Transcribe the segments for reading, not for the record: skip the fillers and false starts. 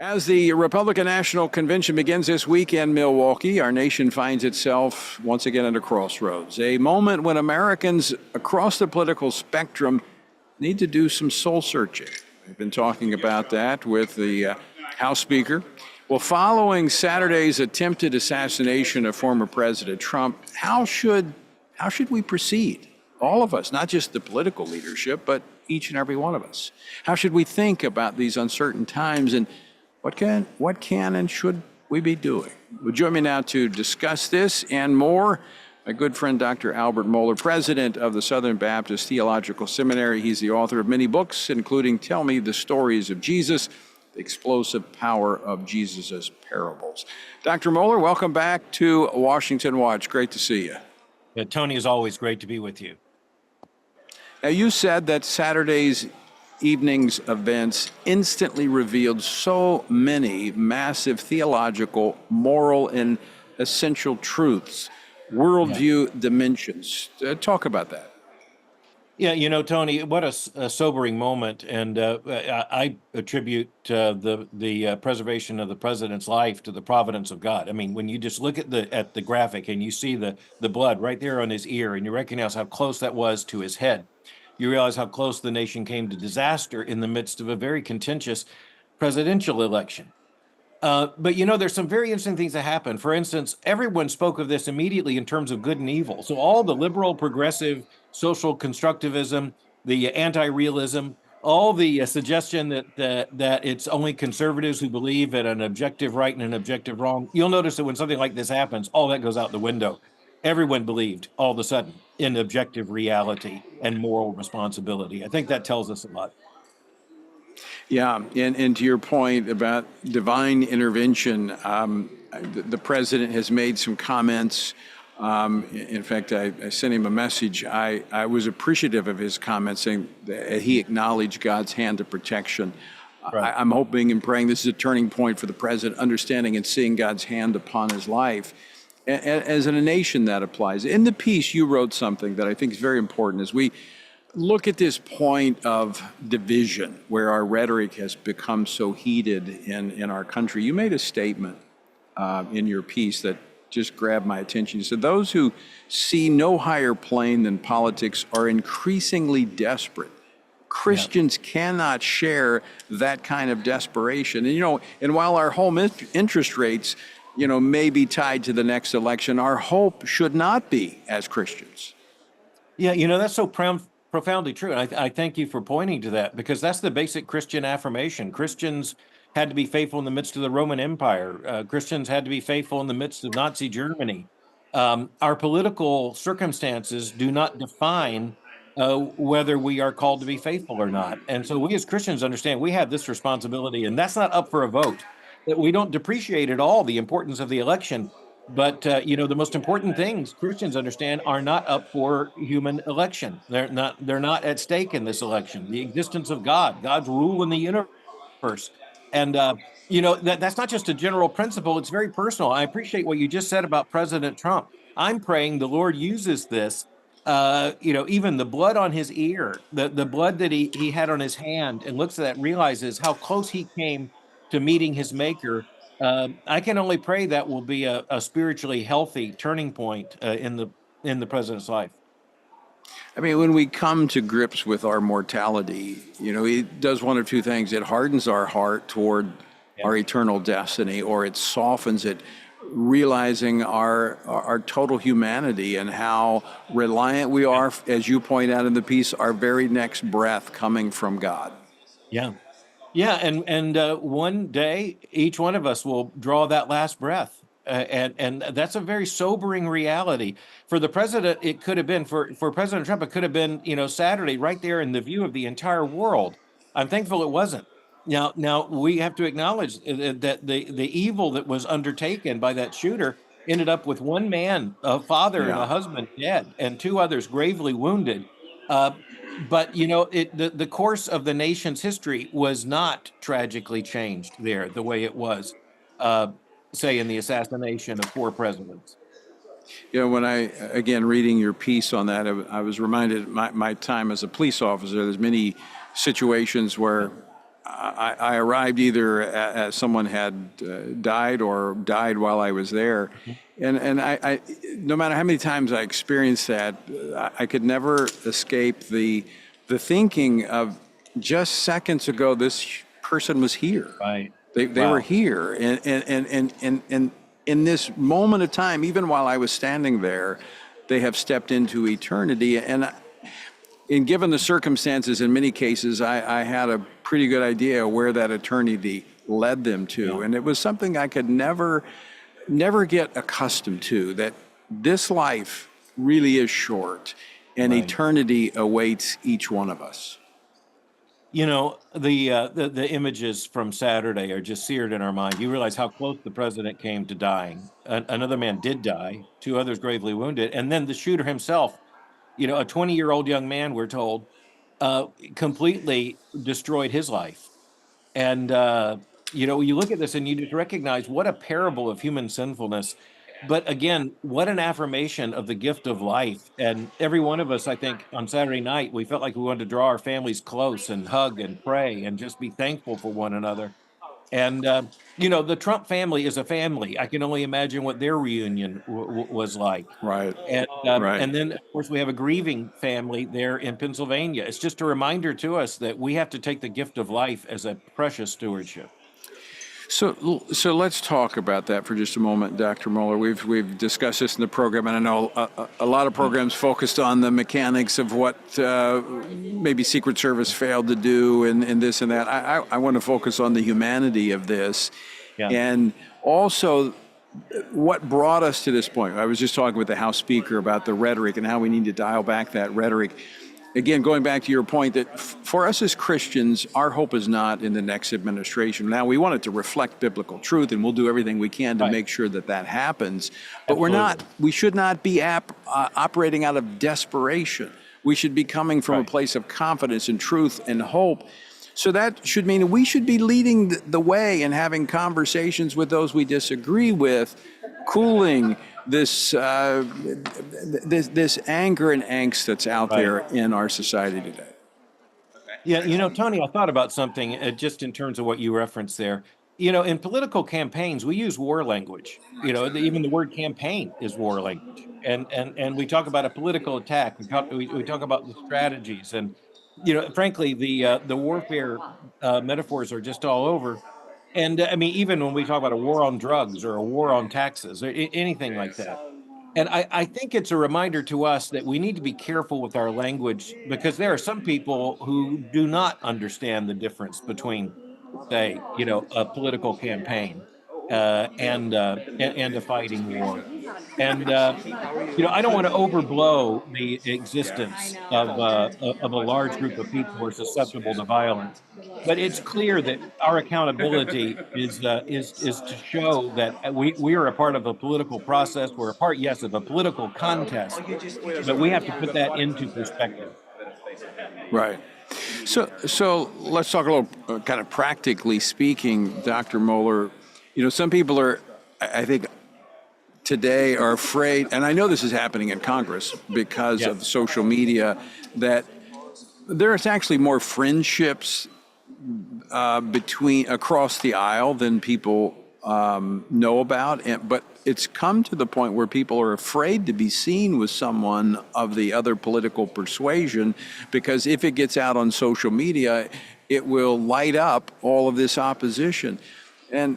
As the Republican National Convention begins this week in Milwaukee, our nation finds itself once again at a crossroads, a moment when Americans across the political spectrum need to do some soul searching. We've been talking about that with the House Speaker. Well, following Saturday's attempted assassination of former President Trump, how should we proceed? All of us, not just the political leadership, but each and every one of us. How should we think about these uncertain times, and what can and should we be doing? Well, join me now to discuss this and more, my good friend Dr. Albert Mohler, president of the Southern Baptist Theological Seminary. He's the author of many books, including Tell Me the Stories of Jesus, The Explosive Power of Jesus' Parables. Dr. Mohler, welcome back to Washington Watch. Great to see you. Yeah, Tony, is always great to be with you. Now, you said that Saturday's evening's events instantly revealed so many massive theological, moral, and essential truths, worldview dimensions. Talk about that. Yeah, Tony, what a sobering moment, and I attribute the preservation of the president's life to the providence of God. I mean, when you just look at the graphic and you see the blood right there on his ear, and you recognize how close that was to his head, you realize how close the nation came to disaster in the midst of a very contentious presidential election. But there's some very interesting things that happened. For instance, everyone spoke of this immediately in terms of good and evil. So all the liberal, progressive, social constructivism, the anti-realism, all the suggestion that it's only conservatives who believe in an objective right and an objective wrong. You'll notice that when something like this happens, all that goes out the window. Everyone believed all of a sudden in objective reality and moral responsibility. I think that tells us a lot. Yeah, and to your point about divine intervention, the president has made some comments. In fact, I sent him a message. I was appreciative of his comments, saying that he acknowledged God's hand of protection. Right. I'm hoping and praying this is a turning point for the president, understanding and seeing God's hand upon his life. As in a nation, that applies. In the piece, you wrote something that I think is very important as we look at this point of division where our rhetoric has become so heated in our country. You made a statement in your piece that just grabbed my attention. You said, those who see no higher plane than politics are increasingly desperate. Christians cannot share that kind of desperation. And while our home interest rates may be tied to the next election, our hope should not be as Christians. Yeah, that's so profoundly true. And I thank you for pointing to that, because that's the basic Christian affirmation. Christians had to be faithful in the midst of the Roman Empire. Christians had to be faithful in the midst of Nazi Germany. Our political circumstances do not define whether we are called to be faithful or not. And so we as Christians understand we have this responsibility, and that's not up for a vote. That we don't depreciate at all the importance of the election, but the most important things Christians understand are not up for human election. They're not at stake in this election. The existence of God's rule in the universe, and that's not just a general principle. It's very personal. I appreciate what you just said about President Trump. I'm praying the Lord uses this. Even the blood on his ear, the blood that he had on his hand, and looks at that, realizes how close he came to meeting his maker. I can only pray that will be a spiritually healthy turning point in the president's life. I mean, when we come to grips with our mortality, it does one of two things. It hardens our heart toward our eternal destiny, or it softens it, realizing our total humanity and how reliant we are, as you point out in the piece, our very next breath coming from God. Yeah. Yeah, and one day each one of us will draw that last breath, and that's a very sobering reality. For the president, it could have been for President Trump. It could have been Saturday, right there in the view of the entire world. I'm thankful it wasn't. Now we have to acknowledge that the evil that was undertaken by that shooter ended up with one man, a father and a husband, dead, and two others gravely wounded. But the course of the nation's history was not tragically changed there the way it was, say, in the assassination of 4 presidents. When again, reading your piece on that, I was reminded my time as a police officer. There's many situations where I arrived either as someone had died or died while I was there. And no matter how many times I experienced that, I could never escape the thinking of just seconds ago, this person was here. Right. They were Wow. here. And in this moment of time, even while I was standing there, they have stepped into eternity. And given the circumstances, in many cases, I had a pretty good idea where that eternity led them to. Yeah. And it was something I could never get accustomed to, that this life really is short and Right. eternity awaits each one of us. You know, the images from Saturday are just seared in our mind. You realize how close the president came to dying. Another man did die, two others gravely wounded, and then the shooter himself, a 20-year-old young man, we're told, completely destroyed his life. And you look at this and you just recognize what a parable of human sinfulness. But again, what an affirmation of the gift of life. And every one of us, I think, on Saturday night, we felt like we wanted to draw our families close and hug and pray and just be thankful for one another. And the Trump family is a family. I can only imagine what their reunion was like. Right. And then, of course, we have a grieving family there in Pennsylvania. It's just a reminder to us that we have to take the gift of life as a precious stewardship. So let's talk about that for just a moment, Dr. Mohler. We've discussed this in the program, and I know a lot of programs focused on the mechanics of what maybe Secret Service failed to do and this and that. I want to focus on the humanity of this, and also what brought us to this point. I was just talking with the House Speaker about the rhetoric and how we need to dial back that rhetoric. Again, going back to your point that for us as Christians, our hope is not in the next administration. Now, we want it to reflect biblical truth, and we'll do everything we can to make sure that that happens. But we should not be operating out of desperation. We should be coming from a place of confidence and truth and hope. So that should mean we should be leading the way and having conversations with those we disagree with, cooling this this anger and angst that's out there in our society today. Yeah, Tony, I thought about something just in terms of what you referenced there. In political campaigns, we use war language. Even the word campaign is war language, and we talk about a political attack. We talk about the strategies, and frankly, the warfare metaphors are just all over. And I mean, even when we talk about a war on drugs or a war on taxes or anything like that. And I think it's a reminder to us that we need to be careful with our language, because there are some people who do not understand the difference between, say, a political campaign and a fighting war. And I don't want to overblow the existence of a large group of people who are susceptible to violence, but it's clear that our accountability is to show that we are a part of a political process. We're a part, yes, of a political contest, but we have to put that into perspective. Right. So let's talk a little kind of practically speaking, Dr. Mohler. Some people are, I think, today are afraid, and I know this is happening in Congress because of social media, that there's actually more friendships across the aisle than people know about. But it's come to the point where people are afraid to be seen with someone of the other political persuasion, because if it gets out on social media, it will light up all of this opposition. And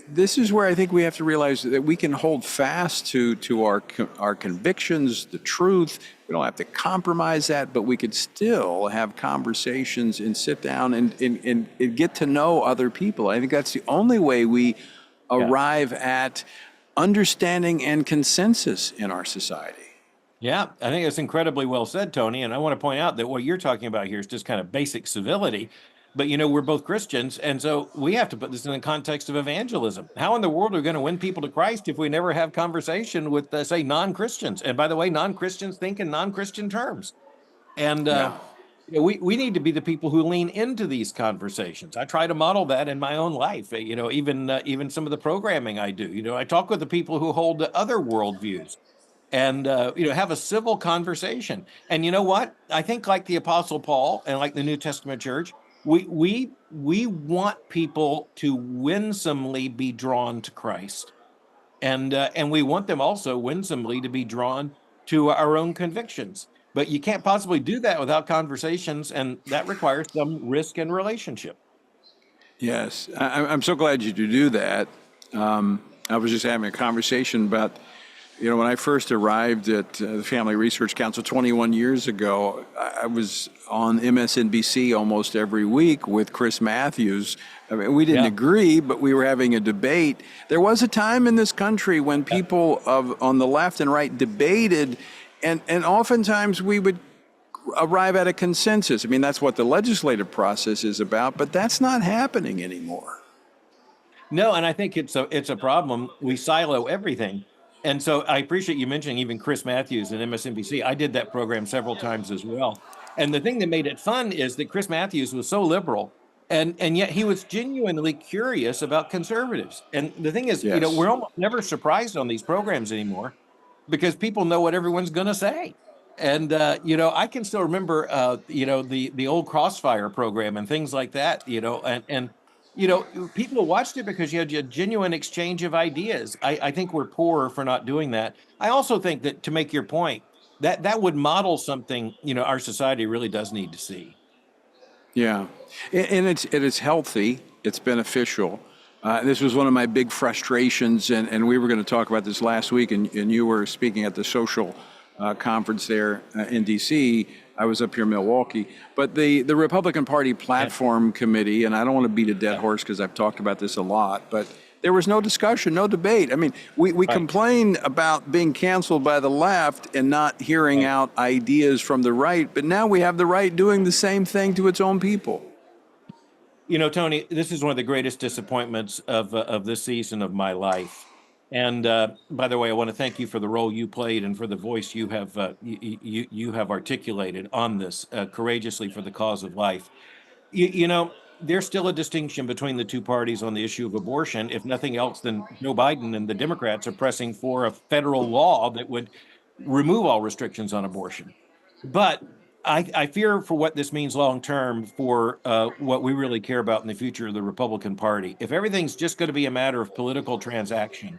this is where I think we have to realize that we can hold fast to our convictions, the truth. We don't have to compromise that, but we could still have conversations and sit down and get to know other people. I think that's the only way we arrive at understanding and consensus in our society. Yeah, I think that's incredibly well said, Tony. And I want to point out that what you're talking about here is just kind of basic civility. But, we're both Christians, and so we have to put this in the context of evangelism. How in the world are we going to win people to Christ if we never have conversation with, say, non-Christians? And by the way, non-Christians think in non-Christian terms. And we need to be the people who lean into these conversations. I try to model that in my own life, even some of the programming I do. I talk with the people who hold other worldviews and, have a civil conversation. And you know what? I think like the Apostle Paul and like the New Testament church, We want people to winsomely be drawn to Christ, and we want them also winsomely to be drawn to our own convictions. But you can't possibly do that without conversations, and that requires some risk and relationship. Yes, I'm so glad you do that. I was just having a conversation about, when I first arrived at the Family Research Council 21 years ago, I was on MSNBC almost every week with Chris Matthews. I mean, we didn't Yeah. agree, but we were having a debate. There was a time in this country when people on the left and right debated, and oftentimes we would arrive at a consensus. I mean, that's what the legislative process is about, but that's not happening anymore. No, and I think it's a problem. We silo everything. And so I appreciate you mentioning even Chris Matthews and MSNBC. I did that program several times as well. And the thing that made it fun is that Chris Matthews was so liberal, and yet he was genuinely curious about conservatives. And the thing is, Yes. we're almost never surprised on these programs anymore because people know what everyone's going to say. And I can still remember the old Crossfire program and things like that, people watched it because you had a genuine exchange of ideas. I think we're poorer for not doing that. I also think that, to make your point, that would model something, our society really does need to see. Yeah, and it's healthy. It's beneficial. This was one of my big frustrations, and we were going to talk about this last week, and you were speaking at the social conference there in D.C. I was up here in Milwaukee, but the Republican Party Platform Committee, and I don't want to beat a dead horse because I've talked about this a lot, but there was no discussion, no debate. I mean, we Right. complain about being canceled by the left and not hearing Right. out ideas from the right, but now we have the right doing the same thing to its own people. Tony, this is one of the greatest disappointments of this season of my life. And by the way, I want to thank you for the role you played and for the voice you have articulated on this courageously for the cause of life. There's still a distinction between the two parties on the issue of abortion. If nothing else, then Joe Biden and the Democrats are pressing for a federal law that would remove all restrictions on abortion. But I fear for what this means long term for what we really care about in the future of the Republican Party. If everything's just going to be a matter of political transaction,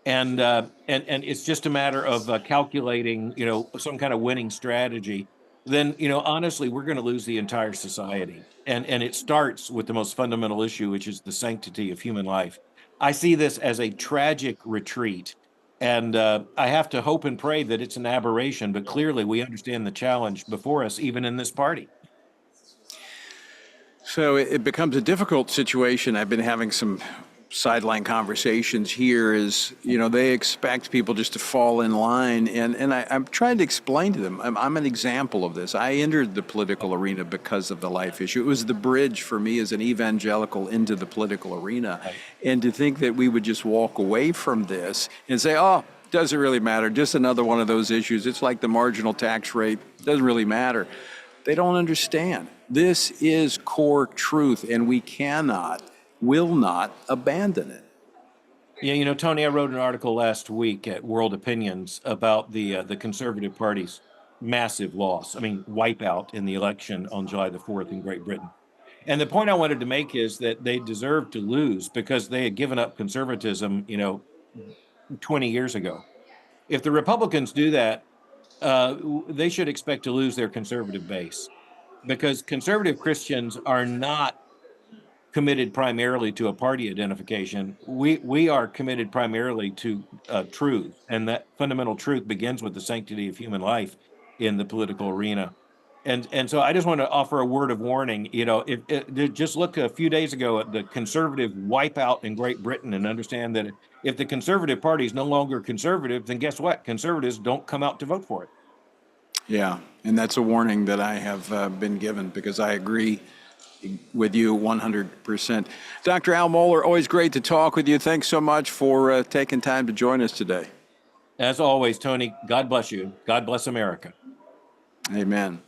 and it's just a matter of calculating, some kind of winning strategy, then honestly, we're going to lose the entire society. And it starts with the most fundamental issue, which is the sanctity of human life. I see this as a tragic retreat, and I have to hope and pray that it's an aberration. But clearly, we understand the challenge before us, even in this party. So it becomes a difficult situation. I've been having some sideline conversations here is, they expect people just to fall in line. And I'm trying to explain to them, I'm an example of this. I entered the political arena because of the life issue. It was the bridge for me as an evangelical into the political arena. Right. And to think that we would just walk away from this and say, oh, doesn't really matter, just another one of those issues. It's like the marginal tax rate, doesn't really matter. They don't understand. This is core truth, and we will not abandon it. Yeah, Tony, I wrote an article last week at World Opinions about the Conservative Party's massive loss. I mean, wipeout in the election on July the 4th in Great Britain. And the point I wanted to make is that they deserved to lose because they had given up conservatism, 20 years ago. If the Republicans do that, they should expect to lose their conservative base because conservative Christians are not committed primarily to a party identification. We are committed primarily to truth, and that fundamental truth begins with the sanctity of human life in the political arena. And so I just want to offer a word of warning. Just look a few days ago at the conservative wipeout in Great Britain and understand that if the Conservative Party is no longer conservative, then guess what? Conservatives don't come out to vote for it. Yeah, and that's a warning that I have been given because I agree with you 100%. Dr. Al Mohler, always great to talk with you. Thanks so much for taking time to join us today. As always, Tony, God bless you. God bless America. Amen.